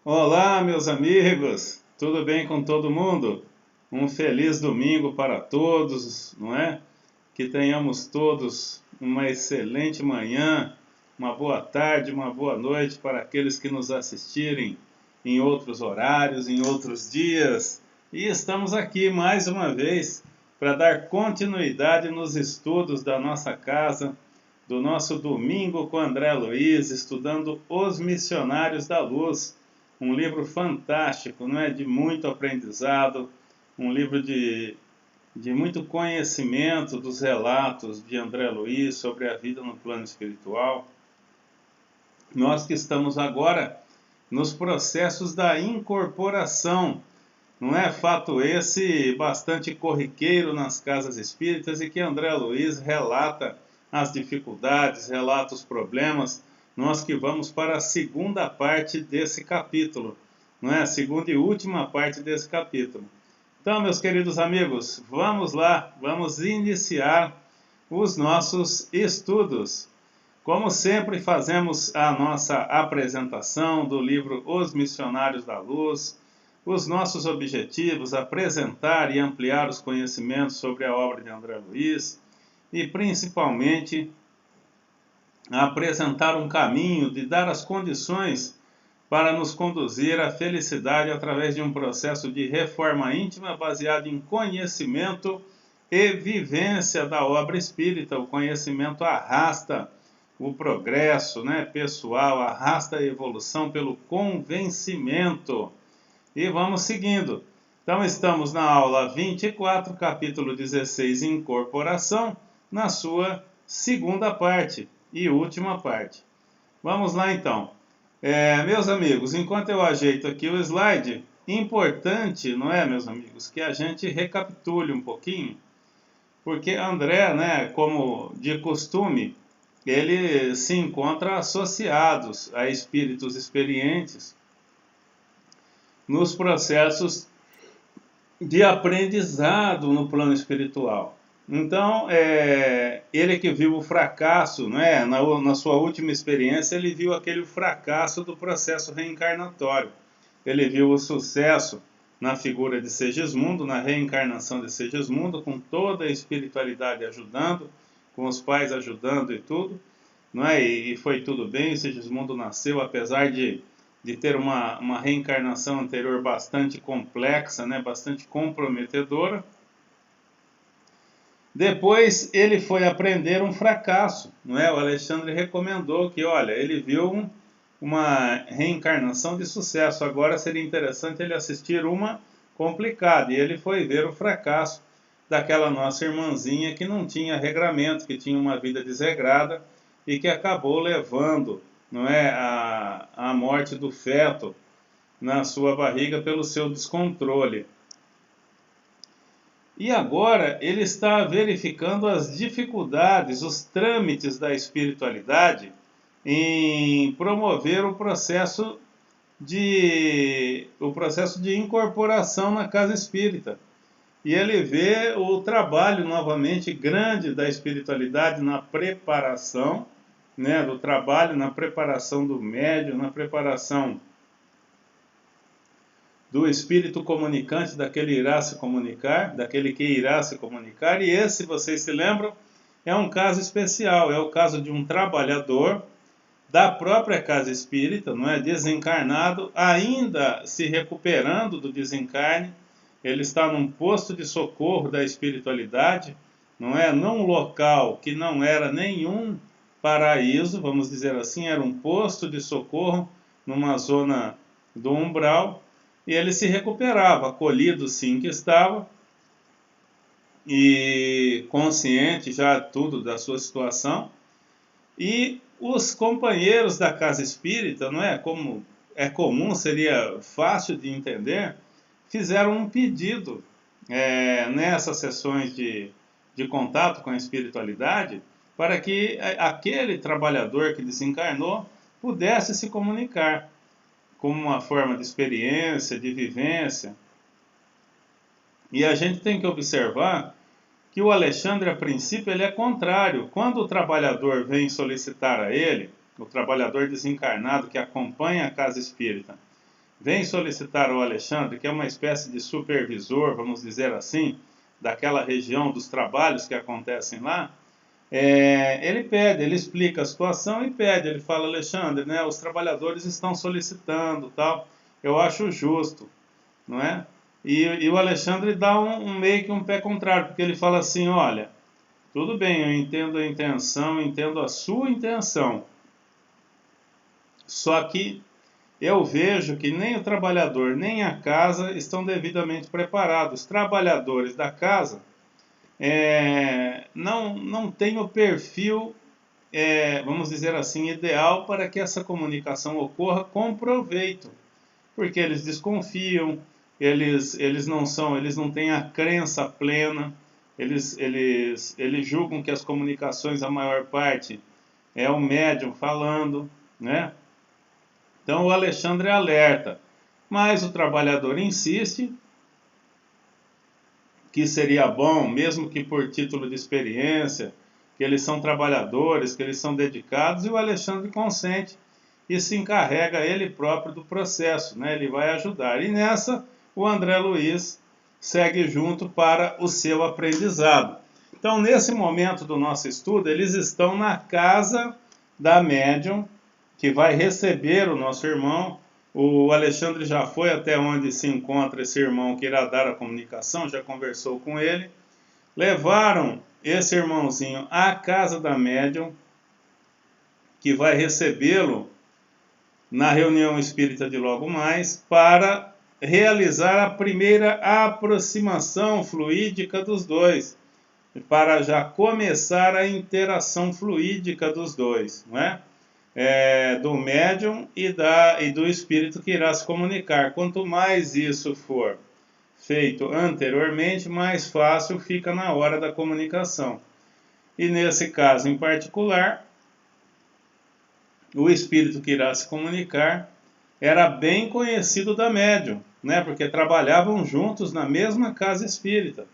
Olá, meus amigos, tudo bem com todo mundo? Um feliz domingo para todos, não é? Que tenhamos todos uma excelente manhã, uma boa tarde, uma boa noite para aqueles que nos assistirem em outros horários, em outros dias. E estamos aqui mais uma vez para dar continuidade nos estudos da nossa casa, do nosso Domingo com André Luiz, estudando Os Missionários da Luz. Um livro fantástico, não é? De muito aprendizado, um livro de muito conhecimento dos relatos de André Luiz sobre a vida no plano espiritual. Nós que estamos agora nos processos da incorporação, não é? Fato esse bastante corriqueiro nas casas espíritas e que André Luiz relata as dificuldades, relata os problemas. Nós que vamos para a segunda parte desse capítulo, não é? A segunda e última parte desse capítulo. Então, meus queridos amigos, vamos lá, vamos iniciar os nossos estudos. Como sempre, fazemos a nossa apresentação do livro Os Missionários da Luz, os nossos objetivos, apresentar e ampliar os conhecimentos sobre a obra de André Luiz e, principalmente, apresentar um caminho de dar as condições para nos conduzir à felicidade através de um processo de reforma íntima baseado em conhecimento e vivência da obra espírita. O conhecimento arrasta o progresso, né, pessoal, arrasta a evolução pelo convencimento. E vamos seguindo. Então estamos na aula 24, capítulo 16, Incorporação, na sua segunda parte e última parte. Vamos lá então. Meus amigos, enquanto eu ajeito aqui o slide, importante, não é, meus amigos, que a gente recapitule um pouquinho, porque André, né, como de costume, ele se encontra associados a espíritos experientes nos processos de aprendizado no plano espiritual. Então, ele que viu o fracasso, né, na sua última experiência, ele viu aquele fracasso do processo reencarnatório. Ele viu o sucesso na figura de Segismundo, na reencarnação de Segismundo, com toda a espiritualidade ajudando, com os pais ajudando e tudo, não é? E foi tudo bem, Segismundo nasceu, apesar de ter uma reencarnação anterior bastante complexa, né, bastante comprometedora. Depois ele foi aprender um fracasso, não é? O Alexandre recomendou que, olha, ele viu uma reencarnação de sucesso, agora seria interessante ele assistir uma complicada, e ele foi ver o fracasso daquela nossa irmãzinha que não tinha regramento, que tinha uma vida desregrada e que acabou levando, não é, a morte do feto na sua barriga pelo seu descontrole. E agora ele está verificando as dificuldades, os trâmites da espiritualidade em promover o processo de incorporação na casa espírita. E ele vê o trabalho novamente grande da espiritualidade na preparação, né, do trabalho, na preparação do médium, na preparação do espírito comunicante, daquele que irá se comunicar, e esse, vocês se lembram, é um caso especial, é o caso de um trabalhador da própria casa espírita, não é, desencarnado, ainda se recuperando do desencarne, ele está num posto de socorro da espiritualidade, não é, num local que não era nenhum paraíso, vamos dizer assim, era um posto de socorro numa zona do umbral, e ele se recuperava, acolhido sim que estava, e consciente já tudo da sua situação, e os companheiros da casa espírita, não é? Como é comum, seria fácil de entender, fizeram um pedido nessas sessões de contato com a espiritualidade, para que aquele trabalhador que desencarnou pudesse se comunicar como uma forma de experiência, de vivência. E a gente tem que observar que o Alexandre, a princípio, ele é contrário. Quando o trabalhador vem solicitar a ele, o trabalhador desencarnado que acompanha a casa espírita, vem solicitar ao Alexandre, que é uma espécie de supervisor, vamos dizer assim, daquela região, dos trabalhos que acontecem lá, ele pede, ele explica a situação e pede, ele fala: Alexandre, né, os trabalhadores estão solicitando, tal, eu acho justo, não é? E o Alexandre dá meio que um pé contrário, porque ele fala assim: olha, tudo bem, eu entendo a intenção, entendo a sua intenção, só que eu vejo que nem o trabalhador nem a casa estão devidamente preparados. Os trabalhadores da casa não têm o perfil, vamos dizer assim, ideal para que essa comunicação ocorra com proveito, porque eles desconfiam, eles não têm a crença plena, eles julgam que as comunicações, a maior parte, é o médium falando, né? Então o Alexandre alerta, mas o trabalhador insiste que seria bom, mesmo que por título de experiência, que eles são trabalhadores, que eles são dedicados, e o Alexandre consente e se encarrega ele próprio do processo, né? Ele vai ajudar. E nessa, o André Luiz segue junto para o seu aprendizado. Então, nesse momento do nosso estudo, eles estão na casa da médium, que vai receber o nosso irmão. O Alexandre já foi até onde se encontra esse irmão que irá dar a comunicação, já conversou com ele. Levaram esse irmãozinho à casa da médium, que vai recebê-lo na reunião espírita de logo mais, para realizar a primeira aproximação fluídica dos dois, para já começar a interação fluídica dos dois, não é? Do médium e do espírito que irá se comunicar. Quanto mais isso for feito anteriormente, mais fácil fica na hora da comunicação. E nesse caso em particular, o espírito que irá se comunicar era bem conhecido da médium, né? Porque trabalhavam juntos na mesma casa espírita.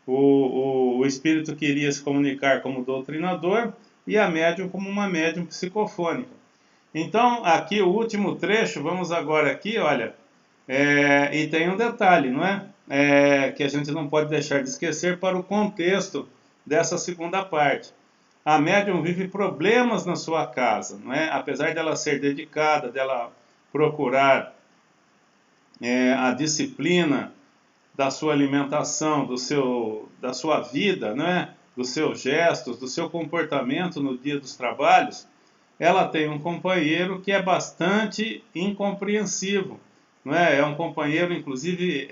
O espírito que iria se comunicar como doutrinador e a médium como uma médium psicofônica. Então, aqui o último trecho, vamos agora aqui, olha, e tem um detalhe, não é? Que a gente não pode deixar de esquecer para o contexto dessa segunda parte. A médium vive problemas na sua casa, não é? Apesar dela ser dedicada, dela procurar a disciplina da sua alimentação, da sua vida, né? Dos seus gestos, do seu comportamento no dia dos trabalhos, ela tem um companheiro que é bastante incompreensivo, não é? É um companheiro, inclusive,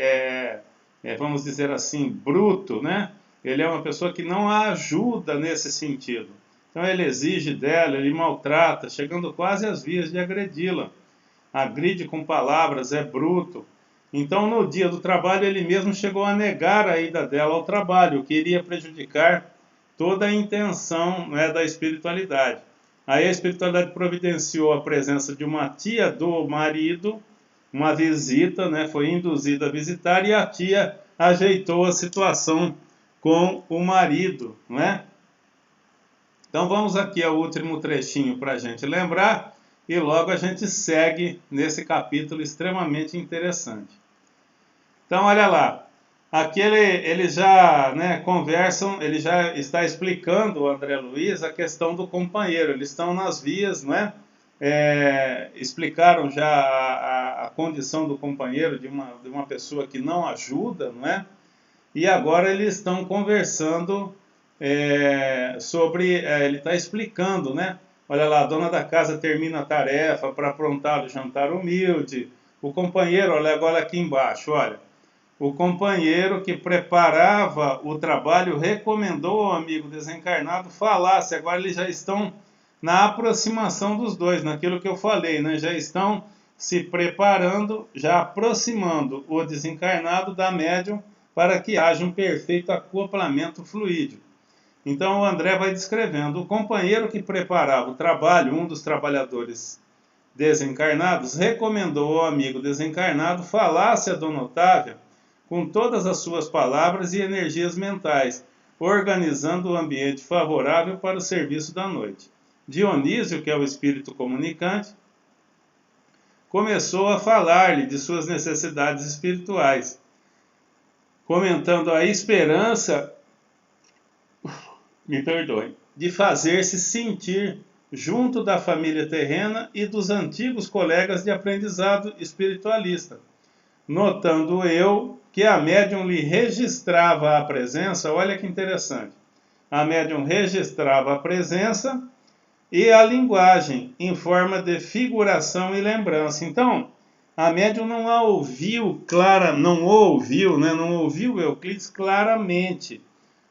vamos dizer assim, bruto, né? Ele é uma pessoa que não a ajuda nesse sentido. Então ele exige dela, ele maltrata, chegando quase às vias de agredi-la. Agride com palavras, é bruto. Então, no dia do trabalho, ele mesmo chegou a negar a ida dela ao trabalho, o que iria prejudicar toda a intenção, né, da espiritualidade. Aí a espiritualidade providenciou a presença de uma tia do marido, uma visita, né, foi induzida a visitar, e a tia ajeitou a situação com o marido, não é? Então vamos aqui ao último trechinho para a gente lembrar, e logo a gente segue nesse capítulo extremamente interessante. Então, olha lá, aqui eles já, né, conversam, ele já está explicando, o André Luiz, a questão do companheiro. Eles estão nas vias, né? Explicaram já a condição do companheiro, de uma pessoa que não ajuda, não é? E agora eles estão conversando sobre, ele está explicando, né? Olha lá, a dona da casa termina a tarefa para aprontar o jantar humilde. O companheiro, olha agora aqui embaixo, olha. O companheiro que preparava o trabalho recomendou ao amigo desencarnado falasse. Agora eles já estão na aproximação dos dois, naquilo que eu falei, né? Já estão se preparando, já aproximando o desencarnado da médium para que haja um perfeito acoplamento fluídico. Então o André vai descrevendo. O companheiro que preparava o trabalho, um dos trabalhadores desencarnados, recomendou ao amigo desencarnado falasse a Dona Otávia com todas as suas palavras e energias mentais, organizando o ambiente favorável para o serviço da noite. Dionísio, que é o espírito comunicante, começou a falar-lhe de suas necessidades espirituais, comentando a esperança, me perdoe, de fazer-se sentir junto da família terrena e dos antigos colegas de aprendizado espiritualista. Notando eu que a médium lhe registrava a presença, olha que interessante, a médium registrava a presença e a linguagem em forma de figuração e lembrança. Então, a médium não ouviu Euclides claramente,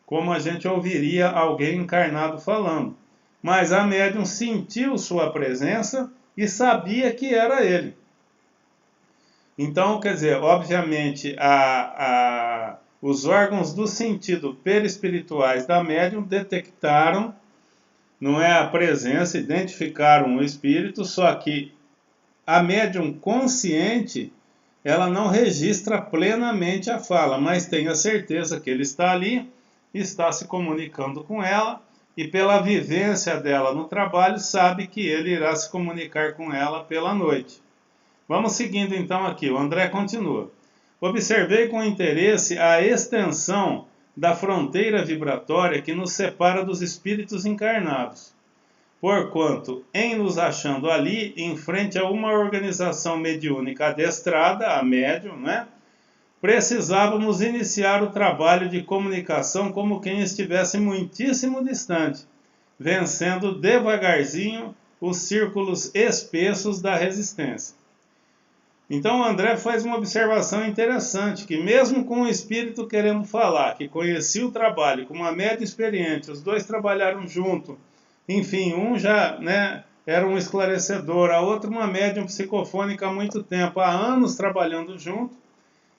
como a gente ouviria alguém encarnado falando. Mas a médium sentiu sua presença e sabia que era ele. Então, quer dizer, obviamente, os órgãos do sentido perispirituais da médium detectaram, não é, a presença, identificaram o espírito, só que a médium consciente, ela não registra plenamente a fala, mas tem a certeza que ele está ali, está se comunicando com ela, e pela vivência dela no trabalho, sabe que ele irá se comunicar com ela pela noite. Vamos seguindo então aqui, o André continua. Observei com interesse a extensão da fronteira vibratória que nos separa dos espíritos encarnados. Porquanto, em nos achando ali, em frente a uma organização mediúnica adestrada, a médium, né, precisávamos iniciar o trabalho de comunicação como quem estivesse muitíssimo distante, vencendo devagarzinho os círculos espessos da resistência. Então o André faz uma observação interessante, que mesmo com o espírito querendo falar, que conhecia o trabalho, com uma média experiente, os dois trabalharam junto, enfim, um já, né, era um esclarecedor, a outra uma médium psicofônica há muito tempo, há anos trabalhando junto,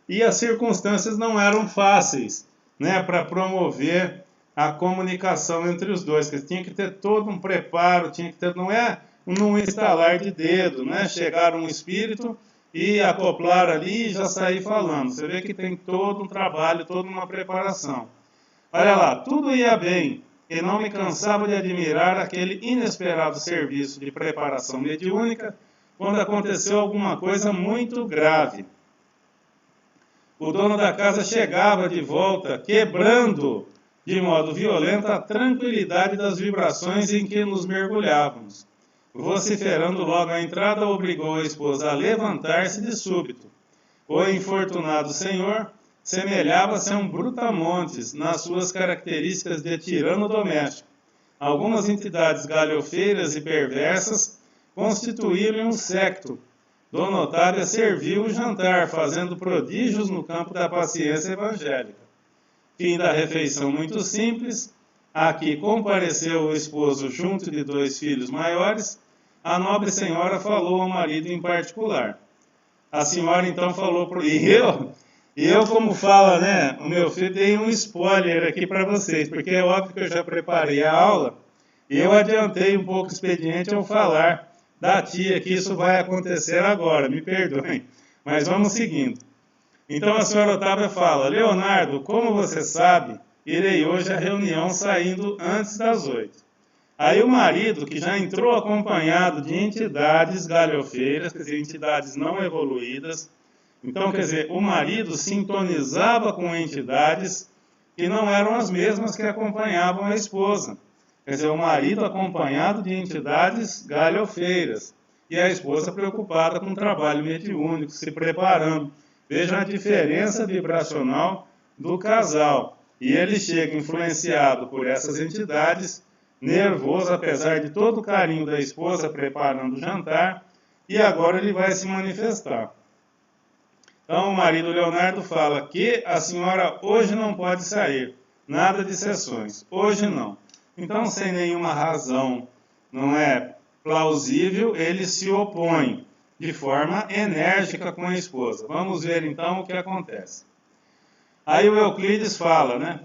e as circunstâncias não eram fáceis, né, para promover a comunicação entre os dois, que tinha que ter todo um preparo, tinha que ter, não é num estalar de dedo, né, chegar um espírito e acoplar ali e já sair falando. Você vê que tem todo um trabalho, toda uma preparação. Olha lá, tudo ia bem, e não me cansava de admirar aquele inesperado serviço de preparação mediúnica quando aconteceu alguma coisa muito grave. O dono da casa chegava de volta, quebrando de modo violento a tranquilidade das vibrações em que nos mergulhávamos. Vociferando logo à entrada, obrigou a esposa a levantar-se de súbito. O infortunado senhor semelhava-se a um brutamontes nas suas características de tirano doméstico. Algumas entidades galhofeiras e perversas constituíram um séquito. Dona Otávia serviu o jantar, fazendo prodígios no campo da paciência evangélica. Fim da refeição muito simples. Aqui compareceu o esposo junto de 2 filhos maiores. A nobre senhora falou ao marido em particular. A senhora então falou para eu como fala, né, o meu filho, dei um spoiler aqui para vocês, porque é óbvio que eu já preparei a aula, e eu adiantei um pouco o expediente ao falar da tia que isso vai acontecer agora, me perdoem, mas vamos seguindo. Então a senhora Otávia fala, Leonardo, como você sabe, irei hoje à reunião saindo antes das 8. Aí o marido, que já entrou acompanhado de entidades galhofeiras, quer dizer, entidades não evoluídas, então, quer dizer, o marido sintonizava com entidades que não eram as mesmas que acompanhavam a esposa. Quer dizer, o marido acompanhado de entidades galhofeiras e a esposa preocupada com o trabalho mediúnico, se preparando. Vejam a diferença vibracional do casal. E ele chega influenciado por essas entidades, nervoso, apesar de todo o carinho da esposa preparando o jantar, e agora ele vai se manifestar. Então o marido Leonardo fala que a senhora hoje não pode sair, nada de sessões, hoje não. Então, sem nenhuma razão, não é plausível, ele se opõe de forma enérgica com a esposa. Vamos ver então o que acontece. Aí o Euclides fala, né?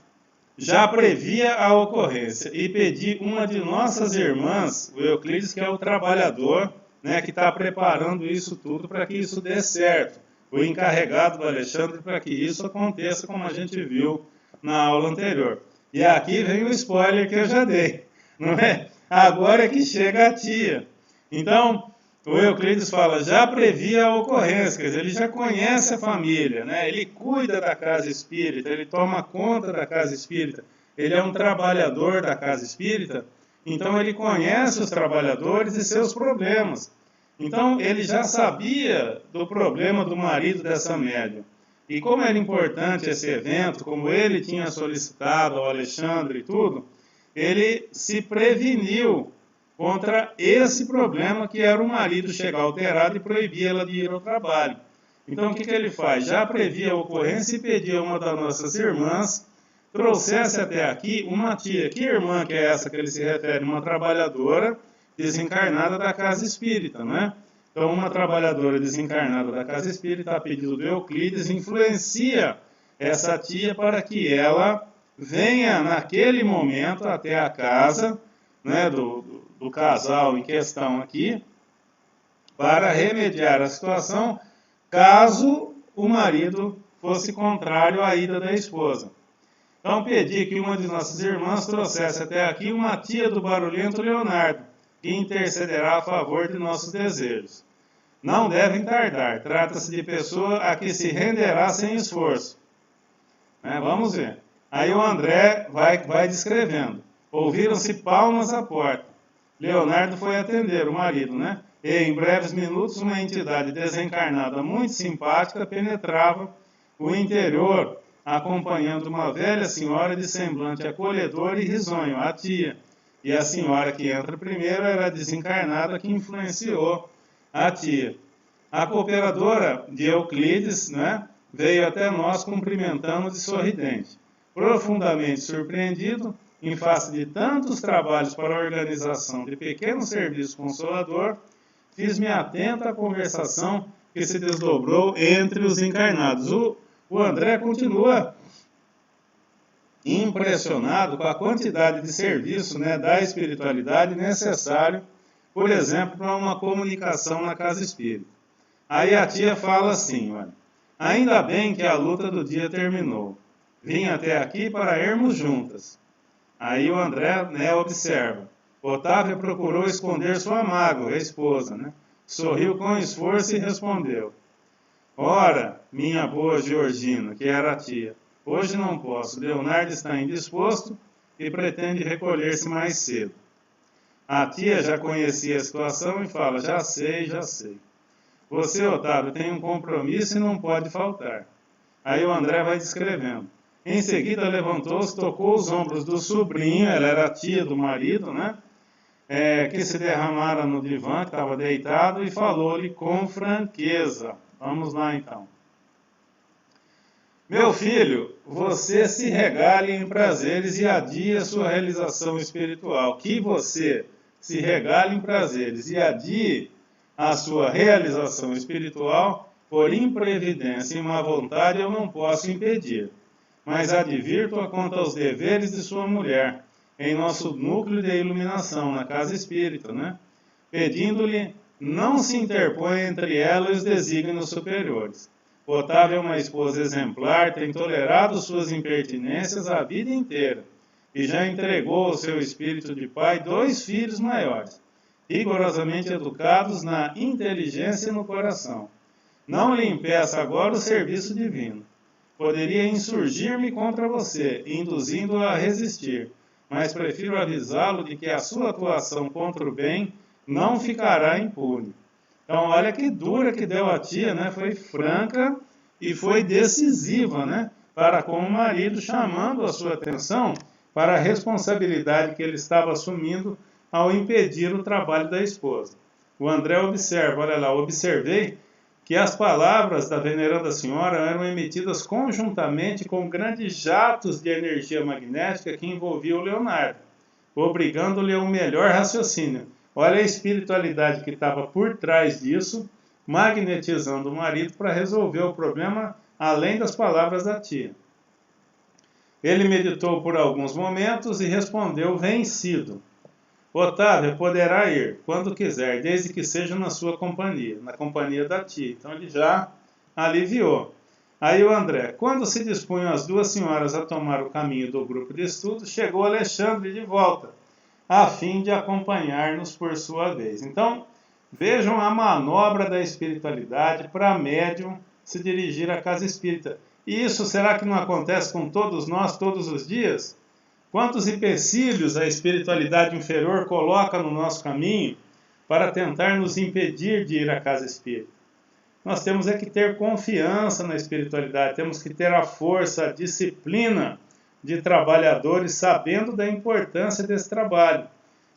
Já previa a ocorrência e pedi uma de nossas irmãs, o Euclides, que é o trabalhador, né, que está preparando isso tudo para que isso dê certo. O encarregado do Alexandre para que isso aconteça, como a gente viu na aula anterior. E aqui vem o spoiler que eu já dei, não é? Agora é que chega a tia. Então, o Euclides fala, já previa a ocorrência, quer dizer, ele já conhece a família, né? Ele cuida da casa espírita, ele toma conta da casa espírita, ele é um trabalhador da casa espírita, então ele conhece os trabalhadores e seus problemas. Então ele já sabia do problema do marido dessa médium. E como era importante esse evento, como ele tinha solicitado ao Alexandre e tudo, ele se preveniu contra esse problema que era o marido chegar alterado e proibir ela de ir ao trabalho. Então o que ele faz? Já previa a ocorrência e pedia a uma das nossas irmãs trouxesse até aqui uma tia. Que irmã que é essa que ele se refere? Uma trabalhadora desencarnada da casa espírita, não é? Então uma trabalhadora desencarnada da casa espírita, a pedido do Euclides, influencia essa tia para que ela venha naquele momento até a casa, né, do casal em questão aqui, para remediar a situação, caso o marido fosse contrário à ida da esposa. Então pedi que uma de nossas irmãs trouxesse até aqui uma tia do barulhento Leonardo, que intercederá a favor de nossos desejos. Não devem tardar, trata-se de pessoa a que se renderá sem esforço. Vamos ver. Aí o André vai descrevendo. Ouviram-se palmas à porta. Leonardo foi atender, o marido, né? E em breves minutos uma entidade desencarnada muito simpática penetrava o interior, acompanhando uma velha senhora de semblante acolhedor e risonho, a tia. E a senhora que entra primeiro era a desencarnada que influenciou a tia. A cooperadora de Euclides, né, veio até nós cumprimentando de sorridente. Profundamente surpreendido, em face de tantos trabalhos para a organização de pequeno serviço consolador, fiz-me atento à conversação que se desdobrou entre os encarnados. O André continua impressionado com a quantidade de serviço, né, da espiritualidade necessário, por exemplo, para uma comunicação na casa espírita. Aí a tia fala assim, olha, ainda bem que a luta do dia terminou. Vim até aqui para irmos juntas. Aí o André, né, observa. Otávia procurou esconder sua mágoa, a esposa, né? Sorriu com esforço e respondeu. Ora, minha boa Georgina, que era a tia, hoje não posso. Leonardo está indisposto e pretende recolher-se mais cedo. A tia já conhecia a situação e fala, já sei. Você, Otávio, tem um compromisso e não pode faltar. Aí o André vai descrevendo. Em seguida levantou-se, tocou os ombros do sobrinho, ela era a tia do marido, né? Que se derramara no divã, que estava deitado, e falou-lhe com franqueza. Vamos lá então. Meu filho, você se regale em prazeres e adie a sua realização espiritual. Que você se regale em prazeres e adie a sua realização espiritual, por imprevidência e má vontade eu não posso impedir. Mas advirto-a quanto aos deveres de sua mulher, em nosso núcleo de iluminação, na casa espírita, né? Pedindo-lhe não se interponha entre ela e os desígnios superiores. Otávia é uma esposa exemplar, tem tolerado suas impertinências a vida inteira, e já entregou ao seu espírito de pai 2 filhos maiores, rigorosamente educados na inteligência e no coração. Não lhe impeça agora o serviço divino. Poderia insurgir-me contra você, induzindo-a a resistir, mas prefiro avisá-lo de que a sua atuação contra o bem não ficará impune. Então, olha que dura que deu a tia, né? Foi franca e foi decisiva, né? Para com o marido, chamando a sua atenção para a responsabilidade que ele estava assumindo ao impedir o trabalho da esposa. O André observa, olha lá, observei que as palavras da veneranda senhora eram emitidas conjuntamente com grandes jatos de energia magnética que envolviam o Leonardo, obrigando-lhe a um melhor raciocínio. Olha a espiritualidade que estava por trás disso, magnetizando o marido para resolver o problema além das palavras da tia. Ele meditou por alguns momentos e respondeu vencido. Otávio poderá ir, quando quiser, desde que seja na sua companhia, na companhia da tia. Então ele já aliviou. Aí o André, quando se dispunham as 2 senhoras a tomar o caminho do grupo de estudo, chegou Alexandre de volta, a fim de acompanhar-nos por sua vez. Então, Vejam a manobra da espiritualidade para médium se dirigir à casa espírita. E isso será que não acontece com todos nós todos os dias? Quantos empecilhos a espiritualidade inferior coloca no nosso caminho para tentar nos impedir de ir à casa espírita? Nós temos é que ter confiança na espiritualidade, temos que ter a força, a disciplina de trabalhadores sabendo da importância desse trabalho.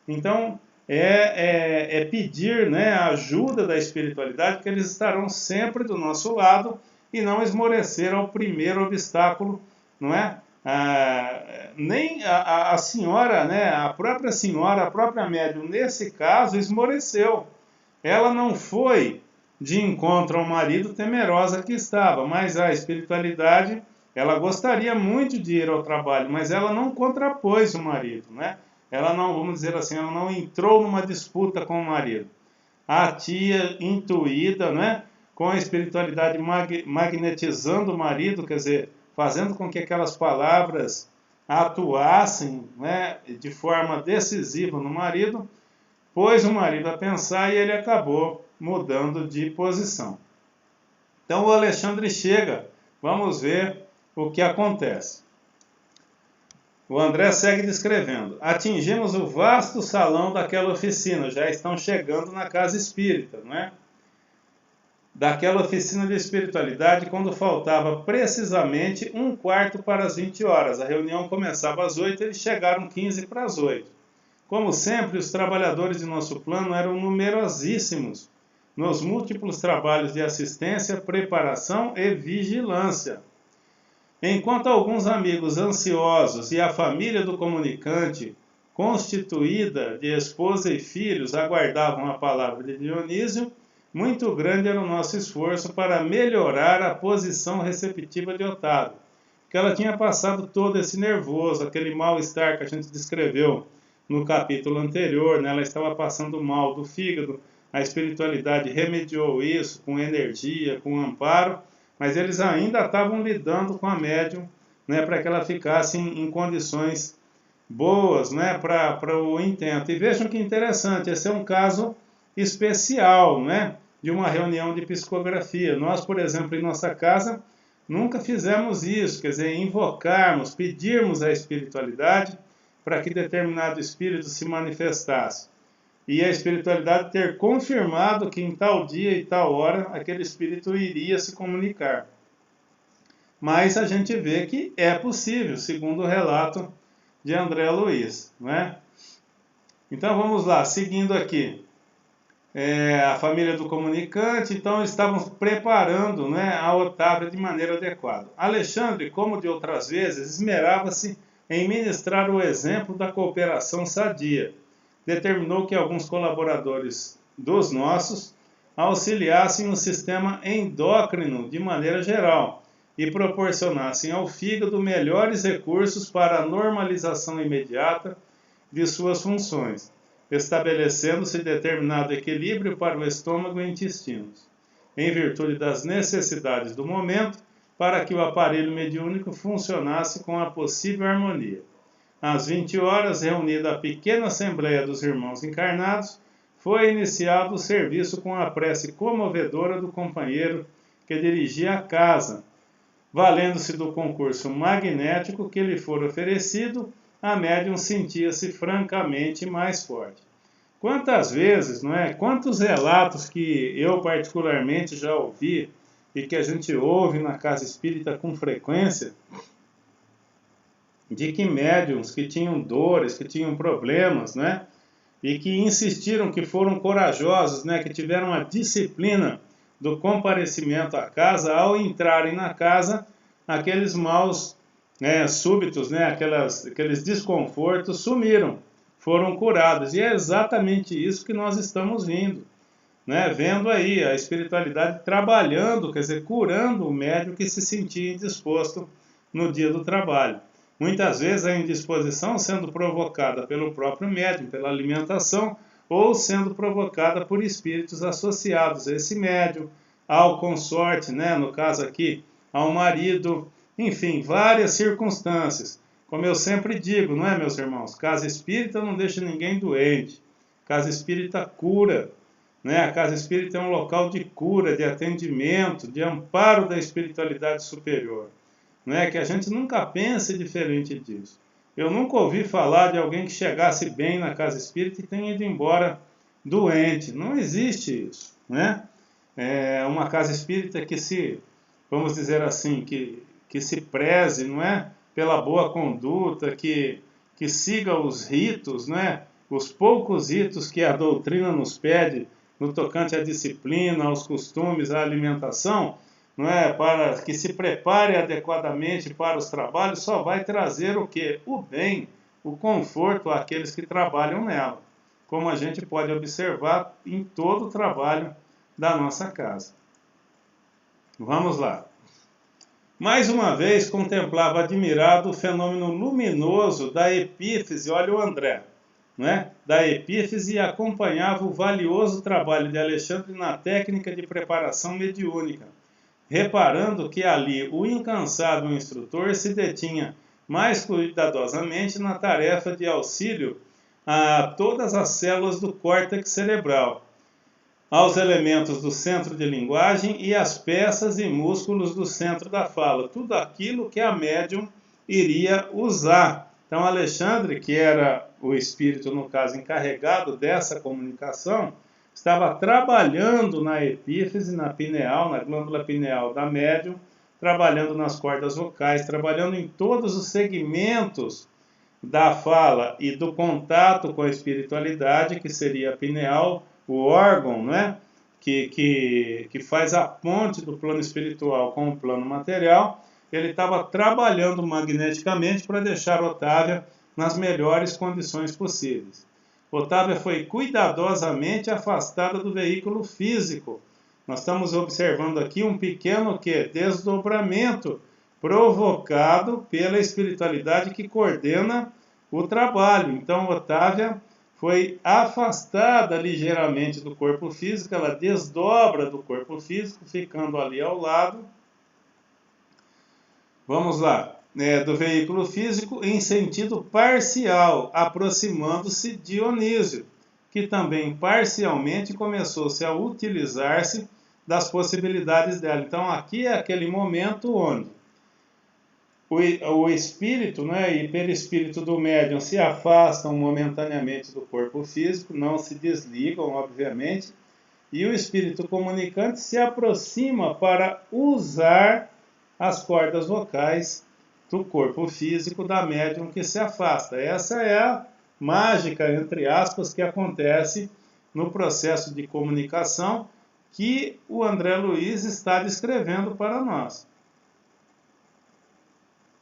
Então, é pedir, né, a ajuda da espiritualidade, que eles estarão sempre do nosso lado e não esmorecer ao primeiro obstáculo, não é? Nem a senhora, né, a própria senhora, a própria médium, nesse caso, esmoreceu. Ela não foi de encontro ao marido, temerosa que estava, mas a espiritualidade, ela gostaria muito de ir ao trabalho, mas ela não contrapôs o marido, né? Ela não, vamos dizer assim, ela não entrou numa disputa com o marido. A tia intuída, né, com a espiritualidade magnetizando o marido, quer dizer, fazendo com que aquelas palavras atuassem, né, de forma decisiva no marido, pôs o marido a pensar e ele acabou mudando de posição. Então o Alexandre chega, vamos ver o que acontece. O André segue descrevendo. Atingimos o vasto salão daquela oficina, já estão chegando na casa espírita, não é? Daquela oficina de espiritualidade, quando faltava precisamente 1/4 para as 20 horas. A reunião começava às 8, eles chegaram 15 para as 8. Como sempre, os trabalhadores de nosso plano eram numerosíssimos nos múltiplos trabalhos de assistência, preparação e vigilância. Enquanto alguns amigos ansiosos e a família do comunicante, constituída de esposa e filhos, aguardavam a palavra de Dionísio, muito grande era o nosso esforço para melhorar a posição receptiva de Otávio, porque ela tinha passado todo esse nervoso, aquele mal-estar que a gente descreveu no capítulo anterior, né? Ela estava passando mal do fígado, a espiritualidade remediou isso com energia, com amparo, mas eles ainda estavam lidando com a médium, né, para que ela ficasse em condições boas, né, para o intento. E vejam que interessante, esse é um caso especial, né, de uma reunião de psicografia. Nós, por exemplo, em nossa casa, nunca fizemos isso, quer dizer, invocarmos, pedirmos a espiritualidade para que determinado espírito se manifestasse. E a espiritualidade ter confirmado que em tal dia e tal hora aquele espírito iria se comunicar. Mas a gente vê que é possível, segundo o relato de André Luiz, não é? Então vamos lá, seguindo aqui. A família do comunicante, então estavam preparando, né, a Otávia de maneira adequada. Alexandre, como de outras vezes, esmerava-se em ministrar o exemplo da cooperação sadia. Determinou que alguns colaboradores dos nossos auxiliassem o sistema endócrino de maneira geral e proporcionassem ao fígado melhores recursos para a normalização imediata de suas funções, estabelecendo-se determinado equilíbrio para o estômago e intestinos, em virtude das necessidades do momento, para que o aparelho mediúnico funcionasse com a possível harmonia. Às 20 horas, reunida a pequena assembleia dos irmãos encarnados, foi iniciado o serviço com a prece comovedora do companheiro que dirigia a casa. Valendo-se do concurso magnético que lhe for oferecido, a médium sentia-se francamente mais forte. Quantas vezes, não é? Quantos relatos que eu particularmente já ouvi e que a gente ouve na casa espírita com frequência, de que médiums que tinham dores, que tinham problemas, né? E que insistiram, que foram corajosos, né? Que tiveram a disciplina do comparecimento à casa, ao entrarem na casa, aqueles maus, né, súbitos, né? Aqueles desconfortos sumiram, foram curados. E é exatamente isso que nós estamos vendo aí a espiritualidade trabalhando, quer dizer, curando o médium que se sentia indisposto no dia do trabalho. Muitas vezes a indisposição sendo provocada pelo próprio médium, pela alimentação, ou sendo provocada por espíritos associados a esse médium, ao consorte, né, no caso aqui, ao marido, enfim, várias circunstâncias. Como eu sempre digo, não é, meus irmãos? Casa espírita não deixa ninguém doente. Casa espírita cura. né? A casa espírita é um local de cura, de atendimento, de amparo da espiritualidade superior. Não é que a gente nunca pense diferente disso. Eu nunca ouvi falar de alguém que chegasse bem na casa espírita e tenha ido embora doente. Não existe isso, né? É uma casa espírita que se, vamos dizer assim, que se preze, não é? Pela boa conduta, que siga os ritos, não é? Os poucos ritos que a doutrina nos pede no tocante à disciplina, aos costumes, à alimentação, não é? Para que se prepare adequadamente para os trabalhos, só vai trazer o quê? O bem, o conforto àqueles que trabalham nela, como a gente pode observar em todo o trabalho da nossa casa. Vamos lá. Mais uma vez contemplava admirado o fenômeno luminoso da epífise, olha o André, né? Da epífise, e acompanhava o valioso trabalho de Alexandre na técnica de preparação mediúnica, reparando que ali o incansável instrutor se detinha mais cuidadosamente na tarefa de auxílio a todas as células do córtex cerebral, aos elementos do centro de linguagem e às peças e músculos do centro da fala, tudo aquilo que a médium iria usar. Então, Alexandre, que era o espírito, no caso, encarregado dessa comunicação, estava trabalhando na epífise, na pineal, na glândula pineal da médium, trabalhando nas cordas vocais, trabalhando em todos os segmentos da fala e do contato com a espiritualidade, que seria a pineal, o órgão, né, que faz a ponte do plano espiritual com o plano material. Ele estava trabalhando magneticamente para deixar Otávia nas melhores condições possíveis. Otávia foi cuidadosamente afastada do veículo físico. Nós estamos observando aqui um pequeno desdobramento provocado pela espiritualidade que coordena o trabalho. Então, Otávia foi afastada ligeiramente do corpo físico, ela desdobra do corpo físico, ficando ali ao lado. Vamos lá. Do veículo físico em sentido parcial, aproximando-se de Dionísio, que também parcialmente começou-se a utilizar-se das possibilidades dela. Então, aqui é aquele momento onde o espírito, né, e perispírito do médium se afastam momentaneamente do corpo físico, não se desligam, obviamente, e o espírito comunicante se aproxima para usar as cordas vocais do corpo físico da médium que se afasta. Essa é a mágica, entre aspas, que acontece no processo de comunicação que o André Luiz está descrevendo para nós.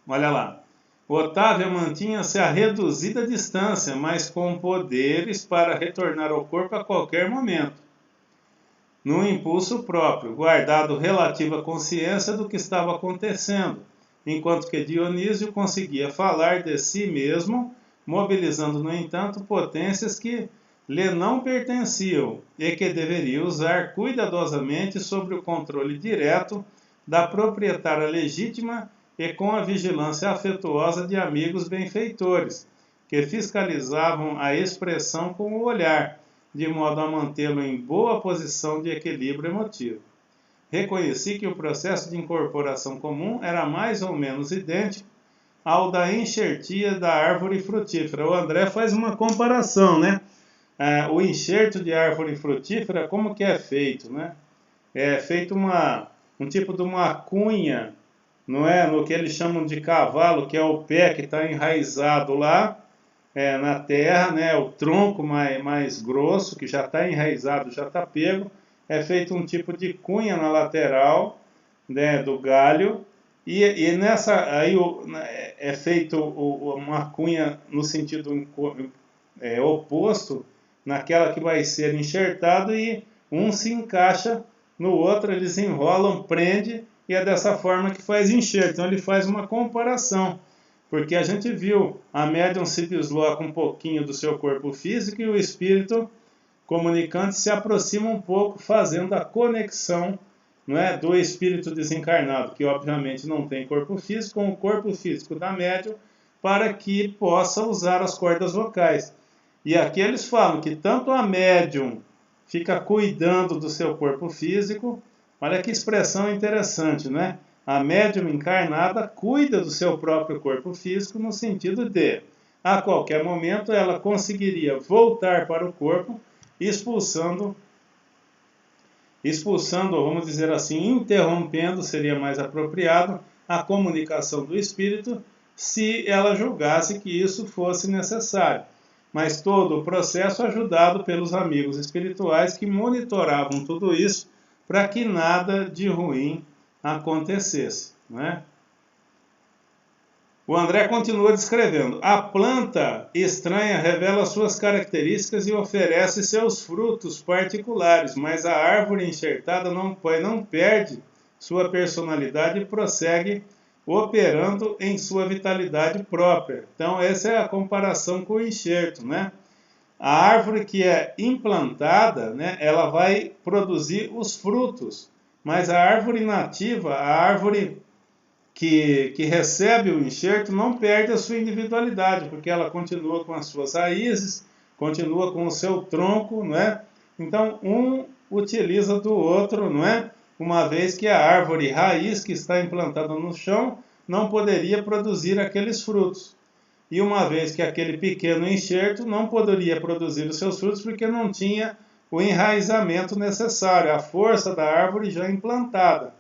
Olha lá. Otávia mantinha-se a reduzida distância, mas com poderes para retornar ao corpo a qualquer momento, no impulso próprio, guardado relativa consciência do que estava acontecendo, enquanto que Dionísio conseguia falar de si mesmo, mobilizando, no entanto, potências que lhe não pertenciam e que deveria usar cuidadosamente sob o controle direto da proprietária legítima e com a vigilância afetuosa de amigos benfeitores, que fiscalizavam a expressão com o olhar, de modo a mantê-lo em boa posição de equilíbrio emotivo. Reconheci que o processo de incorporação comum era mais ou menos idêntico ao da enxertia da árvore frutífera. O André faz uma comparação, né? O enxerto de árvore frutífera, como que é feito, né? É feito um tipo de uma cunha, não é? No que eles chamam de cavalo, que é o pé que está enraizado lá na terra, né? O tronco mais grosso, que já está enraizado, já está pego. É feito um tipo de cunha na lateral, né, do galho, e nessa aí é feito uma cunha no sentido oposto, naquela que vai ser enxertado, e um se encaixa no outro, eles enrolam, prende, e é dessa forma que faz enxerto. Então ele faz uma comparação, porque a gente viu, a médium se desloca um pouquinho do seu corpo físico e o espírito comunicante se aproxima um pouco, fazendo a conexão, não é, do espírito desencarnado, que obviamente não tem corpo físico, com o corpo físico da médium, para que possa usar as cordas vocais. E aqui eles falam que tanto a médium fica cuidando do seu corpo físico. Olha que expressão interessante, né? A médium encarnada cuida do seu próprio corpo físico no sentido de, a qualquer momento, ela conseguiria voltar para o corpo, expulsando, vamos dizer assim, interrompendo, seria mais apropriado, a comunicação do espírito, se ela julgasse que isso fosse necessário. Mas todo o processo ajudado pelos amigos espirituais que monitoravam tudo isso para que nada de ruim acontecesse, né? O André continua descrevendo. A planta estranha revela suas características e oferece seus frutos particulares, mas a árvore enxertada não perde sua personalidade e prossegue operando em sua vitalidade própria. Então, essa é a comparação com o enxerto, né? A árvore que é implantada, né, ela vai produzir os frutos, mas a árvore nativa, a árvore que recebe o enxerto, não perde a sua individualidade, porque ela continua com as suas raízes, continua com o seu tronco, não é? Então, um utiliza do outro, não é? Uma vez que a árvore raiz que está implantada no chão não poderia produzir aqueles frutos. E uma vez que aquele pequeno enxerto não poderia produzir os seus frutos porque não tinha o enraizamento necessário, a força da árvore já implantada.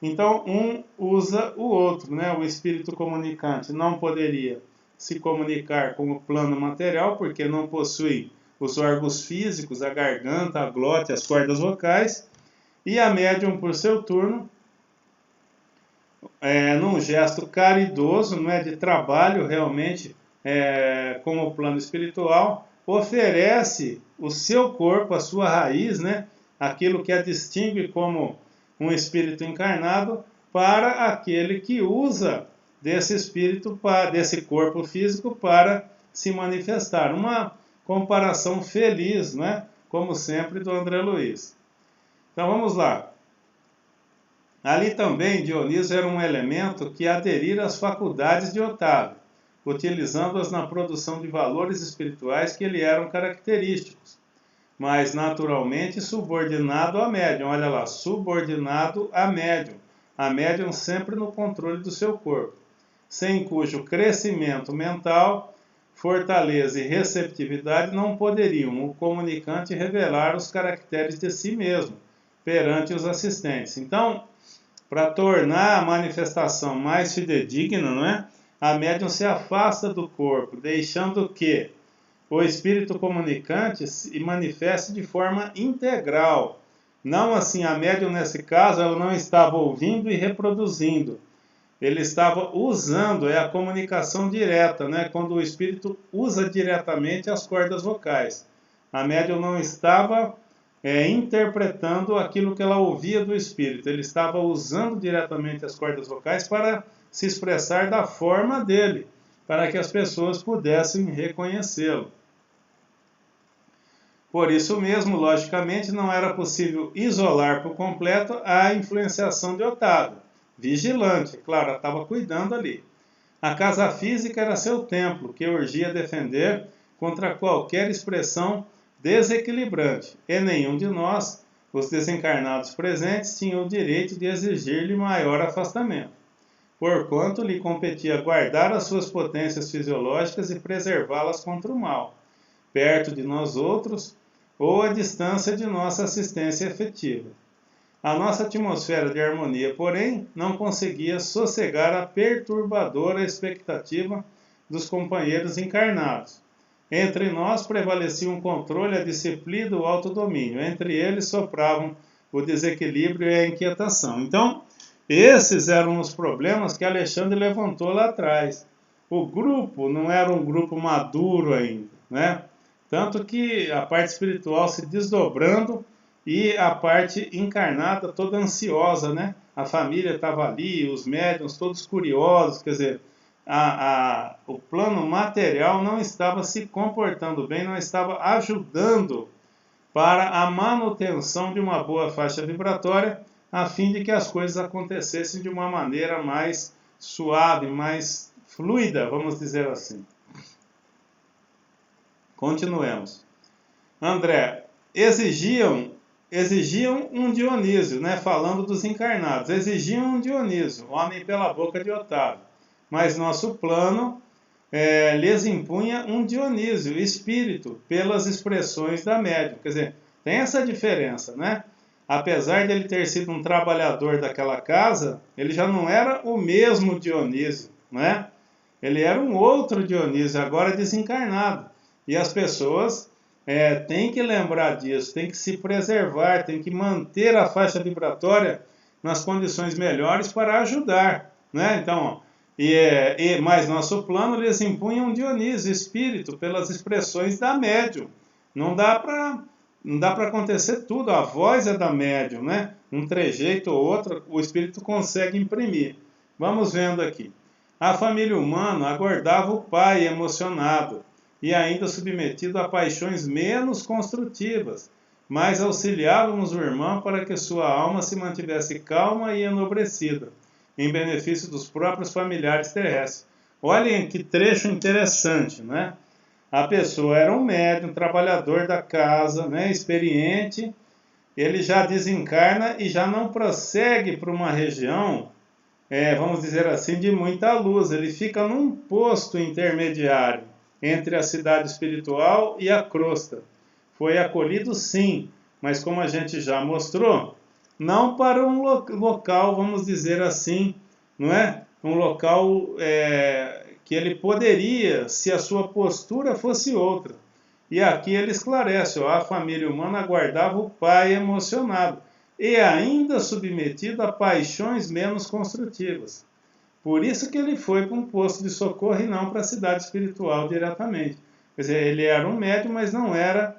Então, um usa o outro, né? O espírito comunicante não poderia se comunicar com o plano material, porque não possui os órgãos físicos, a garganta, a glote, as cordas vocais, e a médium, por seu turno, num gesto caridoso, não é, de trabalho realmente com o plano espiritual, oferece o seu corpo, a sua raiz, né, aquilo que a distingue como um espírito encarnado, para aquele que usa desse espírito, desse corpo físico, para se manifestar. Uma comparação feliz, né, como sempre, do André Luiz. Então vamos lá. Ali também Dionísio era um elemento que aderira às faculdades de Otávio, utilizando-as na produção de valores espirituais que lhe eram característicos, mas naturalmente subordinado à médium. Olha lá, subordinado à médium. A médium sempre no controle do seu corpo, sem cujo crescimento mental, fortaleza e receptividade não poderiam o comunicante revelar os caracteres de si mesmo perante os assistentes. Então, para tornar a manifestação mais fidedigna, não é? A médium se afasta do corpo, deixando que o espírito comunicante se manifeste de forma integral. Não assim, a médium nesse caso, ela não estava ouvindo e reproduzindo. Ele estava usando, a comunicação direta, né? Quando o espírito usa diretamente as cordas vocais. A médium não estava interpretando aquilo que ela ouvia do espírito. Ele estava usando diretamente as cordas vocais para se expressar da forma dele, para que as pessoas pudessem reconhecê-lo. Por isso mesmo, logicamente, não era possível isolar por completo a influenciação de Otávio. Vigilante, claro, ela estava cuidando ali. A casa física era seu templo, que urgia defender contra qualquer expressão desequilibrante, e nenhum de nós, os desencarnados presentes, tinha o direito de exigir-lhe maior afastamento, porquanto lhe competia guardar as suas potências fisiológicas e preservá-las contra o mal, perto de nós outros, ou à distância de nossa assistência efetiva. A nossa atmosfera de harmonia, porém, não conseguia sossegar a perturbadora expectativa dos companheiros encarnados. Entre nós prevalecia um controle, a disciplina e o autodomínio. Entre eles sopravam o desequilíbrio e a inquietação. Então, esses eram os problemas que Alexandre levantou lá atrás. O grupo não era um grupo maduro ainda, né? Tanto que a parte espiritual se desdobrando e a parte encarnada toda ansiosa, né? A família estava ali, os médiuns todos curiosos, quer dizer, o plano material não estava se comportando bem, não estava ajudando para a manutenção de uma boa faixa vibratória, a fim de que as coisas acontecessem de uma maneira mais suave, mais fluida, vamos dizer assim. Continuemos. André, exigiam um Dionísio, né? Falando dos encarnados, exigiam um Dionísio, homem pela boca de Otávio. Mas nosso plano lhes impunha um Dionísio, espírito, pelas expressões da médium. Quer dizer, tem essa diferença, né? Apesar de ele ter sido um trabalhador daquela casa, ele já não era o mesmo Dionísio, né? Ele era um outro Dionísio, agora desencarnado. E as pessoas têm que lembrar disso, têm que se preservar, têm que manter a faixa vibratória nas condições melhores para ajudar, né? Então, mas nosso plano lhes impunha um Dionísio, espírito, pelas expressões da médium. Não dá para acontecer tudo, a voz é da médium, né? Um trejeito ou outro, o espírito consegue imprimir. Vamos vendo aqui. A família humana aguardava o pai emocionado e ainda submetido a paixões menos construtivas, mas auxiliávamos o irmão para que sua alma se mantivesse calma e enobrecida, em benefício dos próprios familiares terrestres. Olhem que trecho interessante, né? A pessoa era um médium, trabalhador da casa, né, experiente, ele já desencarna e já não prossegue para uma região, vamos dizer assim, de muita luz. Ele fica num posto intermediário entre a cidade espiritual e a crosta. Foi acolhido sim, mas como a gente já mostrou, não para um local, vamos dizer assim, não é? Um local que ele poderia, se a sua postura fosse outra. E aqui ele esclarece, a família humana aguardava o pai emocionado e ainda submetido a paixões menos construtivas. Por isso que ele foi para um posto de socorro e não para a cidade espiritual diretamente. Quer dizer, ele era um médium, mas não era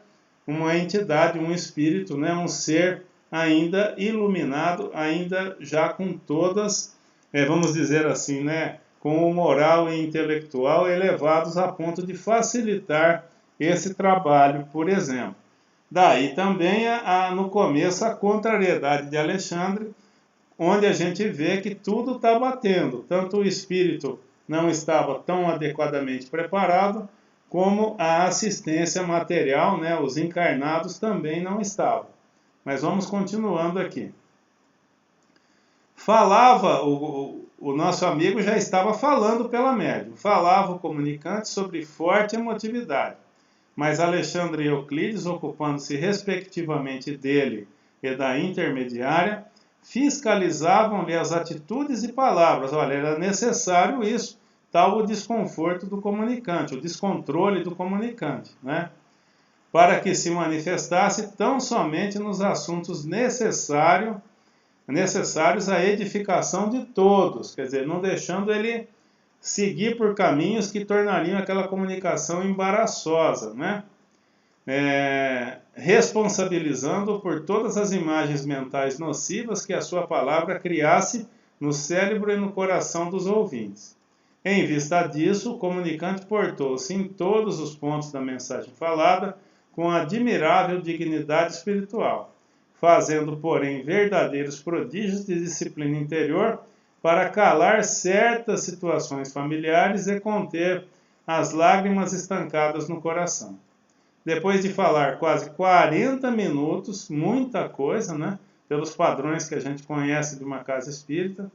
uma entidade, um espírito, né? Um ser ainda iluminado, ainda já com todas, vamos dizer assim, né? Com o moral e intelectual elevados a ponto de facilitar esse trabalho, por exemplo. Daí também, no começo, a contrariedade de Alexandre, onde a gente vê que tudo está batendo. Tanto o espírito não estava tão adequadamente preparado, como a assistência material, né, os encarnados também não estavam. Mas vamos continuando aqui. Falava, o nosso amigo já estava falando pela médium, falava o comunicante sobre forte emotividade, mas Alexandre e Euclides, ocupando-se respectivamente dele e da intermediária, fiscalizavam-lhe as atitudes e palavras. Olha, era necessário isso, tal o desconforto do comunicante, o descontrole do comunicante, né? Para que se manifestasse tão somente nos assuntos necessários à edificação de todos, quer dizer, não deixando ele seguir por caminhos que tornariam aquela comunicação embaraçosa, né? Responsabilizando por todas as imagens mentais nocivas que a sua palavra criasse no cérebro e no coração dos ouvintes. Em vista disso, o comunicante portou-se em todos os pontos da mensagem falada com admirável dignidade espiritual, fazendo, porém, verdadeiros prodígios de disciplina interior para calar certas situações familiares e conter as lágrimas estancadas no coração. Depois de falar quase 40 minutos, muita coisa, né? Pelos padrões que a gente conhece de uma casa espírita,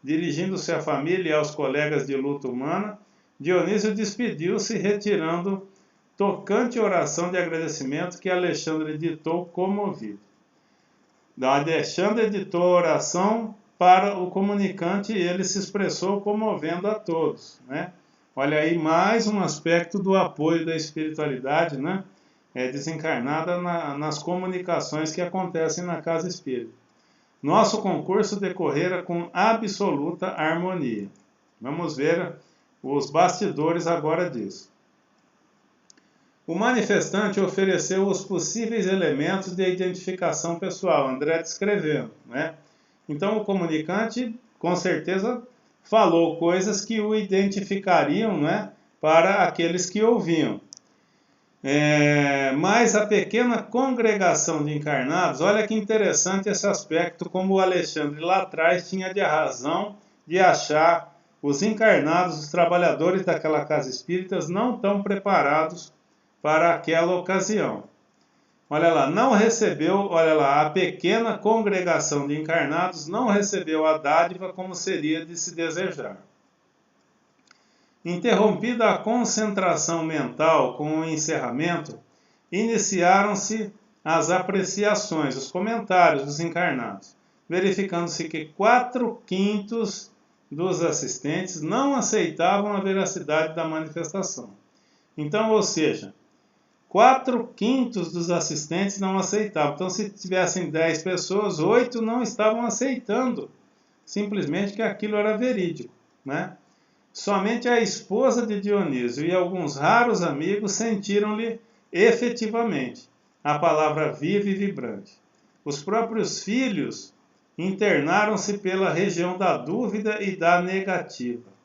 dirigindo-se à família e aos colegas de luta humana, Dionísio despediu-se, retirando tocante oração de agradecimento que Alexandre ditou comovido. Alexandre ditou oração para o comunicante e ele se expressou comovendo a todos, né? Olha aí mais um aspecto do apoio da espiritualidade, né? Desencarnada nas comunicações que acontecem na casa espírita. Nosso concurso decorrera com absoluta harmonia. Vamos ver os bastidores agora disso. O manifestante ofereceu os possíveis elementos de identificação pessoal, André descrevendo, né? Então o comunicante, com certeza, falou coisas que o identificariam, né, para aqueles que ouviam. Mas a pequena congregação de encarnados, olha que interessante esse aspecto, como o Alexandre lá atrás tinha de razão de achar os encarnados, os trabalhadores daquela casa espírita, não tão preparados para aquela ocasião. Olha lá, não recebeu, olha lá, a pequena congregação de encarnados não recebeu a dádiva como seria de se desejar. Interrompida a concentração mental com o encerramento, iniciaram-se as apreciações, os comentários dos encarnados, verificando-se que 4/5 dos assistentes não aceitavam a veracidade da manifestação. Então, ou seja, 4/5 dos assistentes não aceitavam. Então, se tivessem 10 pessoas, 8 não estavam aceitando, simplesmente que aquilo era verídico, né? Somente a esposa de Dionísio e alguns raros amigos sentiram-lhe efetivamente a palavra viva e vibrante. Os próprios filhos internaram-se pela região da dúvida e da negativa.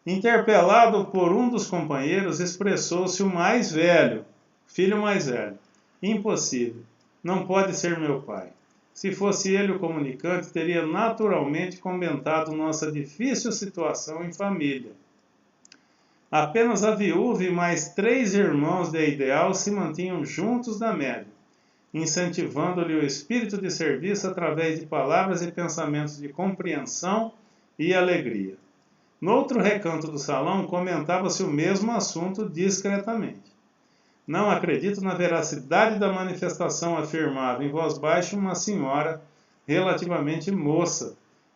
Interpelado por um dos companheiros, expressou-se o mais velho, filho mais velho. Impossível, não pode ser meu pai. Se fosse ele o comunicante, teria naturalmente comentado nossa difícil situação em família. Apenas a viúva e mais 3 irmãos de ideal se mantinham juntos na média, incentivando-lhe o espírito de serviço através de palavras e pensamentos de compreensão e alegria. Noutro recanto do salão, comentava-se o mesmo assunto discretamente. Não acredito na veracidade da manifestação, afirmava em voz baixa uma senhora relativamente moça,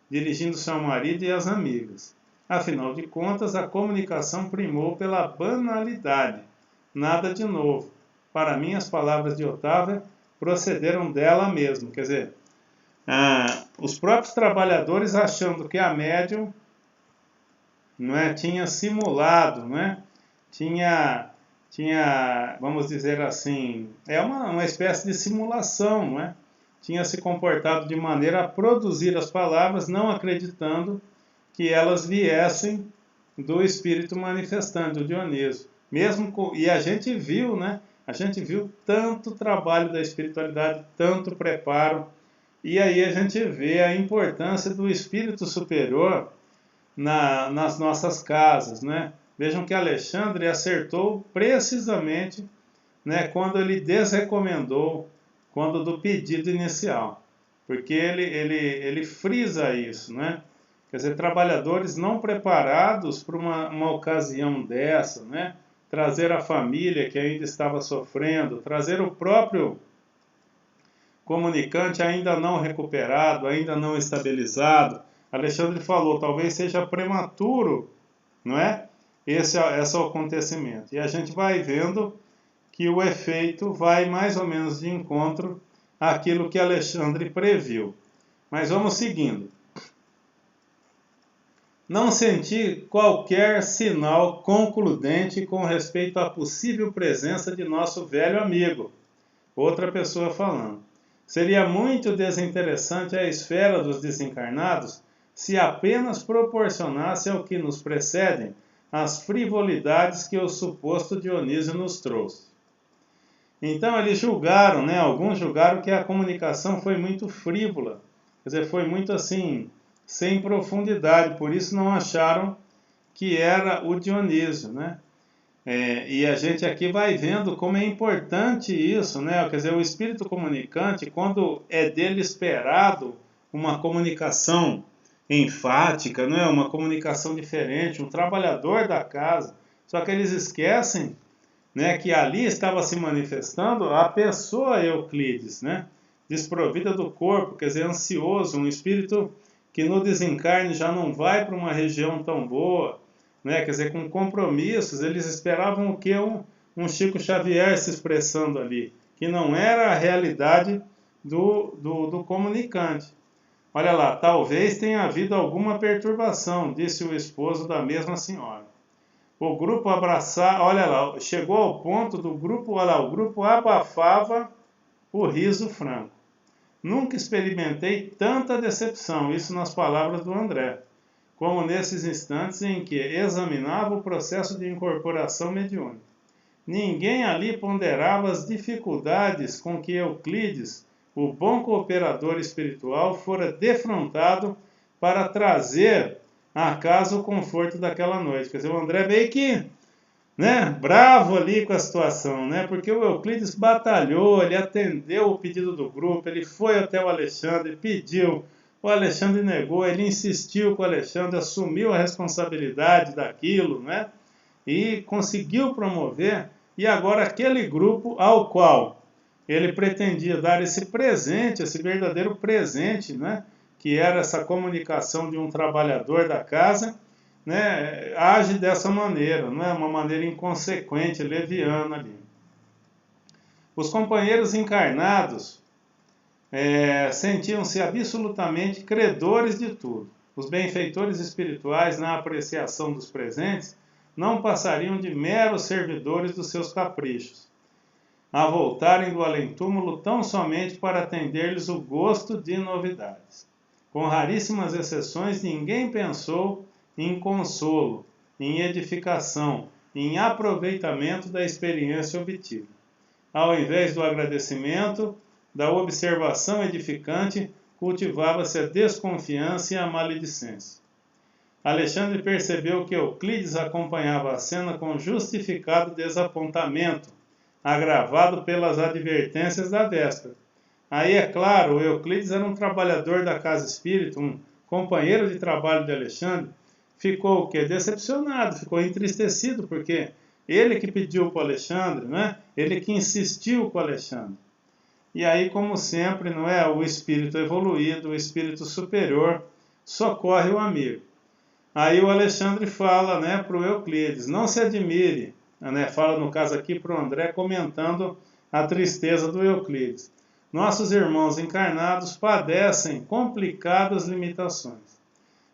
dirigindo-se ao marido e às amigas. Afinal de contas, a comunicação primou pela banalidade. Nada de novo. Para mim, as palavras de Otávia procederam dela mesma. Quer dizer, os próprios trabalhadores achando que a médium tinha simulado, tinha, vamos dizer assim, uma espécie de simulação, tinha se comportado de maneira a produzir as palavras, não acreditando que elas viessem do espírito manifestante, do Dionísio. E a gente viu, a gente viu tanto trabalho da espiritualidade, tanto preparo, e aí a gente vê a importância do espírito superior nas nossas casas, Vejam que Alexandre acertou precisamente, quando ele desrecomendou, quando do pedido inicial, porque ele frisa isso, Quer dizer, trabalhadores não preparados para uma ocasião dessa, Trazer a família que ainda estava sofrendo, trazer o próprio comunicante ainda não recuperado, ainda não estabilizado. Alexandre falou, talvez seja prematuro, esse acontecimento. E a gente vai vendo que o efeito vai mais ou menos de encontro àquilo que Alexandre previu. Mas vamos seguindo. Não senti qualquer sinal concludente com respeito à possível presença de nosso velho amigo. Outra pessoa falando. Seria muito desinteressante a esfera dos desencarnados se apenas proporcionasse ao que nos precedem as frivolidades que o suposto Dionísio nos trouxe. Então eles julgaram, alguns julgaram que a comunicação foi muito frívola, quer dizer, foi muito assim, sem profundidade, por isso não acharam que era o Dionísio, E a gente aqui vai vendo como é importante isso, Quer dizer, o espírito comunicante, quando é dele esperado uma comunicação enfática, uma comunicação diferente, um trabalhador da casa, só que eles esquecem, que ali estava se manifestando a pessoa Euclides, desprovida do corpo, quer dizer, ansioso, um espírito que no desencarne já não vai para uma região tão boa, quer dizer, com compromissos. Eles esperavam o que? Um Chico Xavier se expressando ali, que não era a realidade do comunicante. Olha lá, talvez tenha havido alguma perturbação, disse o esposo da mesma senhora. O grupo olha lá, chegou ao ponto do grupo, olha lá, o grupo abafava o riso franco. Nunca experimentei tanta decepção, isso nas palavras do André, como nesses instantes em que examinava o processo de incorporação mediúnica. Ninguém ali ponderava as dificuldades com que Euclides, o bom cooperador espiritual, fora defrontado para trazer a casa o conforto daquela noite. Quer dizer, o André meio que né, bravo ali com a situação, né, porque o Euclides batalhou, ele atendeu o pedido do grupo, ele foi até o Alexandre, pediu, o Alexandre negou, ele insistiu com o Alexandre, assumiu a responsabilidade daquilo, né, e conseguiu promover, e agora aquele grupo ao qual ele pretendia dar esse presente, esse verdadeiro presente, né, que era essa comunicação de um trabalhador da casa, né, age dessa maneira, não é uma maneira inconsequente, leviana ali. Os companheiros encarnados sentiam-se absolutamente credores de tudo. Os benfeitores espirituais, na apreciação dos presentes, não passariam de meros servidores dos seus caprichos, a voltarem do além-túmulo tão somente para atender-lhes o gosto de novidades. Com raríssimas exceções, ninguém pensou em consolo, em edificação, em aproveitamento da experiência obtida. Ao invés do agradecimento, da observação edificante, cultivava-se a desconfiança e a maledicência. Alexandre percebeu que Euclides acompanhava a cena com justificado desapontamento, agravado pelas advertências da véspera. Aí, é claro, o Euclides era um trabalhador da casa espírita, um companheiro de trabalho de Alexandre, ficou o quê? Decepcionado, ficou entristecido, porque ele que pediu para o Alexandre, né? Ele que insistiu com o Alexandre. E aí, como sempre, não é? O espírito evoluído, o espírito superior, socorre o amigo. Aí o Alexandre fala, né, para o Euclides, não se admire, né, fala no caso aqui para o André, comentando a tristeza do Euclides. Nossos irmãos encarnados padecem complicadas limitações.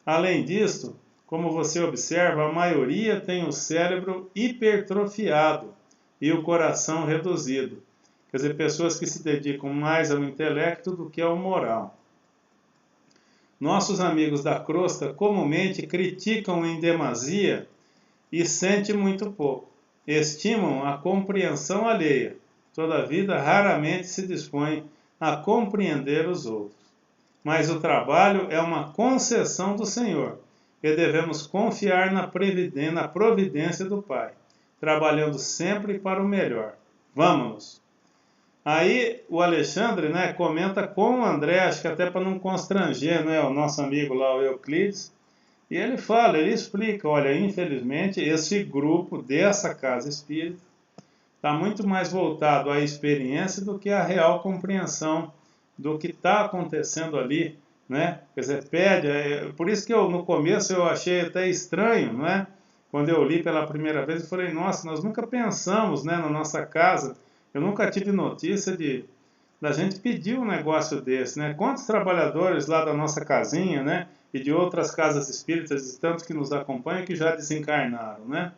Além disto, como você observa, a maioria tem o cérebro hipertrofiado e o coração reduzido. Quer dizer, pessoas que se dedicam mais ao intelecto do que ao moral. Nossos amigos da crosta comumente criticam em demasia e sentem muito pouco. Estimam a compreensão alheia. Todavia, raramente se dispõem a compreender os outros. Mas o trabalho é uma concessão do Senhor, e devemos confiar na providência do Pai, trabalhando sempre para o melhor. Vamos! Aí o Alexandre, né, comenta com o André, acho que até para não constranger, né, o nosso amigo lá, o Euclides, e ele fala, ele explica, olha, infelizmente esse grupo dessa casa espírita está muito mais voltado à experiência do que à real compreensão do que está acontecendo ali, né? Quer dizer, por isso que no começo eu achei até estranho, não é? Quando eu li pela primeira vez, eu falei, nossa, nós nunca pensamos, né, na nossa casa, eu nunca tive notícia da gente pedir um negócio desse, né? Quantos trabalhadores lá da nossa casinha, né, e de outras casas espíritas, de tantos que nos acompanham, que já desencarnaram, né?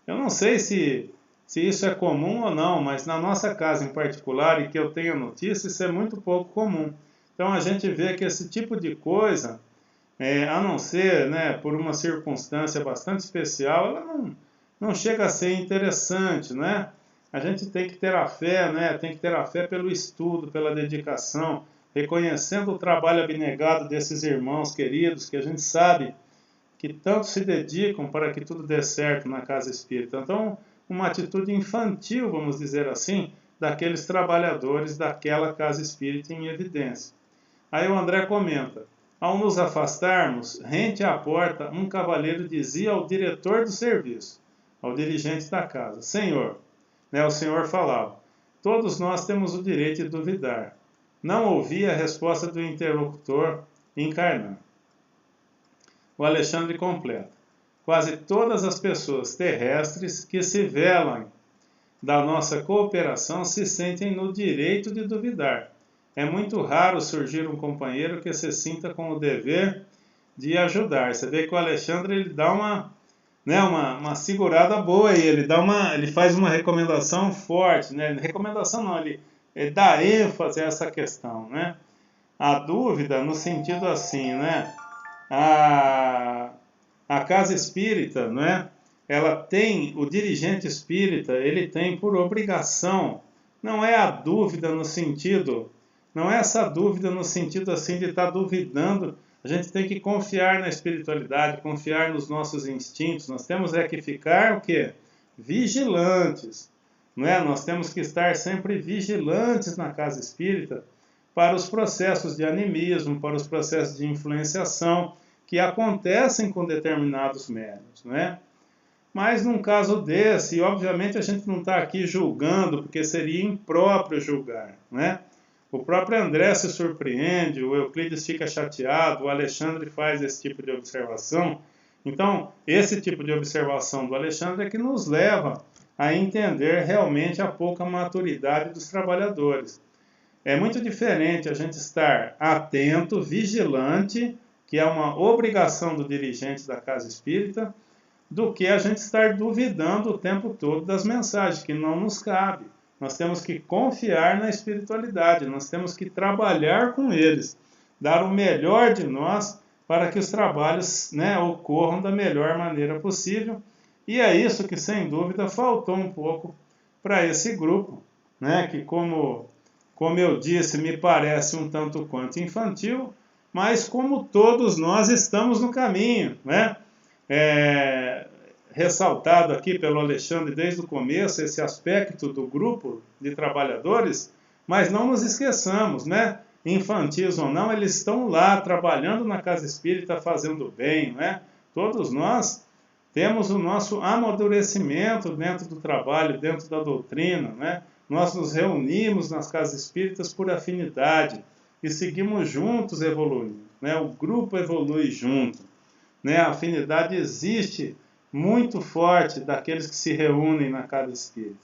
Eu não sei se isso é comum ou não, mas na nossa casa em particular, e que eu tenha notícia, isso é muito pouco comum. Então a gente vê que esse tipo de coisa, a não ser, né, por uma circunstância bastante especial, ela não chega a ser interessante, né? A gente tem que ter a fé, né? Tem que ter a fé pelo estudo, pela dedicação, reconhecendo o trabalho abnegado desses irmãos queridos, que a gente sabe que tanto se dedicam para que tudo dê certo na casa espírita. Então, uma atitude infantil, vamos dizer assim, daqueles trabalhadores daquela casa espírita em evidência. Aí o André comenta, ao nos afastarmos, rente à porta, um cavalheiro dizia ao diretor do serviço, ao dirigente da casa, Senhor, né, o Senhor falava, todos nós temos o direito de duvidar. Não ouvi a resposta do interlocutor encarnado. O Alexandre completa. Quase todas as pessoas terrestres que se velam da nossa cooperação se sentem no direito de duvidar. É muito raro surgir um companheiro que se sinta com o dever de ajudar. Você vê que o Alexandre ele dá uma segurada boa aí, ele faz uma recomendação forte, né? Recomendação não, ele dá ênfase a essa questão, né? A dúvida no sentido assim, né? A casa espírita, não é? Ela tem, o dirigente espírita, ele tem por obrigação, não é a dúvida no sentido, não é essa dúvida no sentido assim de estar duvidando, a gente tem que confiar na espiritualidade, confiar nos nossos instintos, nós temos que ficar o quê? vigilantes, não é? Nós temos que estar sempre vigilantes na casa espírita para os processos de animismo, para os processos de influenciação que acontecem com determinados médiuns, não é? Mas num caso desse, obviamente a gente não está aqui julgando, porque seria impróprio julgar, né? O próprio André se surpreende, o Euclides fica chateado, o Alexandre faz esse tipo de observação. Então, esse tipo de observação do Alexandre é que nos leva a entender realmente a pouca maturidade dos trabalhadores. É muito diferente a gente estar atento, vigilante, que é uma obrigação do dirigente da casa espírita, do que a gente estar duvidando o tempo todo das mensagens, que não nos cabe. Nós temos que confiar na espiritualidade, nós temos que trabalhar com eles, dar o melhor de nós para que os trabalhos, né, ocorram da melhor maneira possível. E é isso que, sem dúvida, faltou um pouco para esse grupo, né, que, como eu disse, me parece um tanto quanto infantil, mas como todos nós estamos no caminho, né? Ressaltado aqui pelo Alexandre desde o começo esse aspecto do grupo de trabalhadores, mas não nos esqueçamos, né? Infantis ou não, eles estão lá trabalhando na casa espírita, fazendo bem, né? Todos nós temos o nosso amadurecimento dentro do trabalho, dentro da doutrina, né? Nós nos reunimos nas casas espíritas por afinidade e seguimos juntos evoluindo, né? O grupo evolui junto, né? A afinidade existe muito forte daqueles que se reúnem na casa espírita.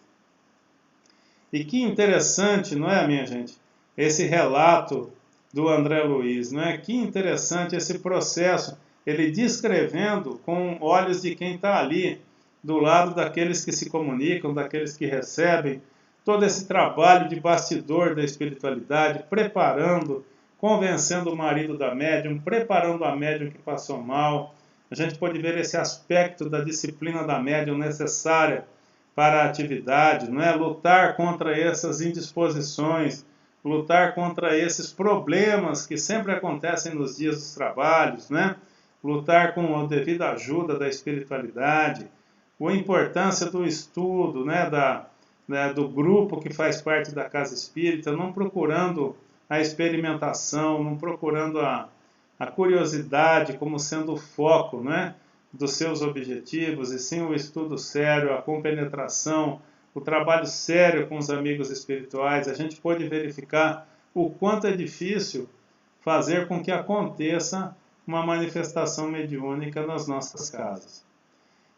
E que interessante, não é, minha gente? Esse relato do André Luiz, não é? Que interessante esse processo, ele descrevendo com olhos de quem está ali, do lado daqueles que se comunicam, daqueles que recebem, todo esse trabalho de bastidor da espiritualidade, preparando, convencendo o marido da médium, preparando a médium que passou mal. A gente pode ver esse aspecto da disciplina da médium necessária para a atividade, não é? Lutar contra essas indisposições, lutar contra esses problemas que sempre acontecem nos dias dos trabalhos, né? Lutar com a devida ajuda da espiritualidade, a importância do estudo, né? Do grupo que faz parte da casa espírita, não procurando a experimentação, não procurando a curiosidade como sendo o foco, né, dos seus objetivos, e sim o estudo sério, a compenetração, o trabalho sério com os amigos espirituais. A gente pode verificar o quanto é difícil fazer com que aconteça uma manifestação mediúnica nas nossas casas.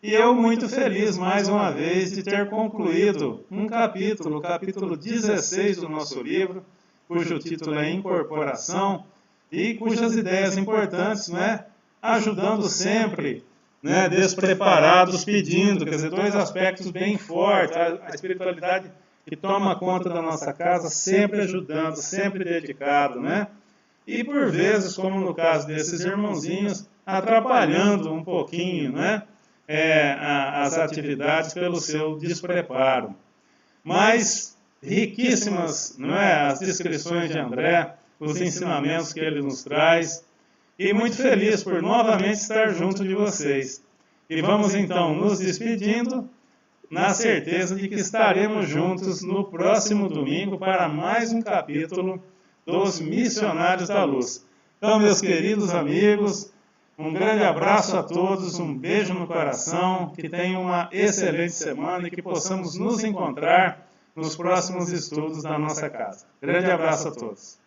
E eu muito feliz, mais uma vez, de ter concluído um capítulo, o capítulo 16 do nosso livro, cujo título é Incorporação, e cujas ideias importantes, né, ajudando sempre, né, despreparados, pedindo, quer dizer, dois aspectos bem fortes, a espiritualidade que toma conta da nossa casa, sempre ajudando, sempre dedicado, né, e por vezes, como no caso desses irmãozinhos, atrapalhando um pouquinho, né, as atividades pelo seu despreparo. Mas riquíssimas, não é, as descrições de André, os ensinamentos que ele nos traz, e muito feliz por novamente estar junto de vocês. E vamos então nos despedindo, na certeza de que estaremos juntos no próximo domingo para mais um capítulo dos Missionários da Luz. Então, meus queridos amigos, um grande abraço a todos, um beijo no coração, que tenham uma excelente semana e que possamos nos encontrar nos próximos estudos da nossa casa. Grande abraço a todos.